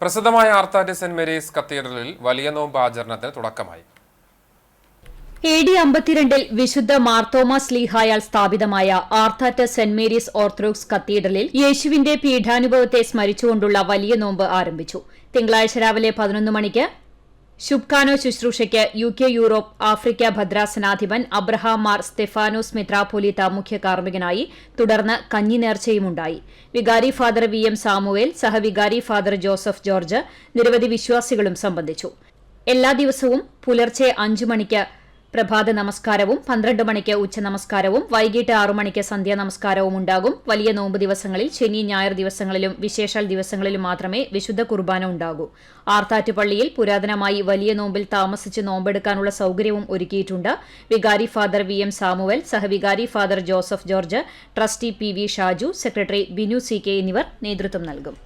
പ്രസിദ്ധമായ Arthat saint Mary's കത്തീഡ്രലിൽ വലിയ നോമ്പ് ആചരണത്തിന് തുടക്കമായി. AD 52 വിശുദ്ധ മാർത്തോമാ ശ്ലീഹായാൽ സ്ഥാപിതമായ ആർത്താറ്റ് സെന്റ് മേരീസ് ഓർത്തഡോക്സ് കത്തീഡ്രലിൽ യേശുവിന്റെ പീഠാനുഭവത്തെ സ്മരിച്ചുകൊണ്ടുള്ള വലിയ നോമ്പ് ആരംഭിച്ചു. തിങ്കളാഴ്ച രാവിലെ 11 മണിക്ക് ശുഭ്കാനോ ശുശ്രൂഷയ്ക്ക് UK, യൂറോപ്പ്, ആഫ്രിക്ക ഭദ്രാസനാധിപൻ അബ്രഹാം മാർ സ്തെഫാനോസ് മെത്രാപ്പോലീത്ത മുഖ്യ കാർമ്മികനായി. തുടർന്ന് കഞ്ഞി നേർച്ചയുമുണ്ടായി. വികാരി ഫാദർ VM സാമുവേൽ, സഹവികാരി ഫാദർ ജോസഫ് ജോർജ്, നിരവധി വിശ്വാസികളും സംബന്ധിച്ചു. എല്ലാ ദിവസവും പുലർച്ചെ 5 മണിക്ക് പ്രഭാത നമസ്കാരവും 12 മണിക്ക് ഉച്ചനമസ്കാരവും വൈകിട്ട് 6 മണിക്ക് സന്ധ്യാനമസ്കാരവും ഉണ്ടാകും. വലിയ നോമ്പ് ദിവസങ്ങളിൽ ശനി, ഞായർ ദിവസങ്ങളിലും വിശേഷാൽ ദിവസങ്ങളിലും മാത്രമേ വിശുദ്ധ കുർബാന ഉണ്ടാകൂ. ആർത്താറ്റ് പള്ളിയിൽ പുരാതനമായി വലിയ നോമ്പിൽ താമസിച്ച് നോമ്പെടുക്കാനുള്ള സൌകര്യവും ഒരുക്കിയിട്ടുണ്ട്. വികാരി ഫാദർ VM സാമുവൽ, സഹവികാരി father Joseph George, trustee PV Shaju, secretary Binu CK എന്നിവർ നേതൃത്വം നൽകും.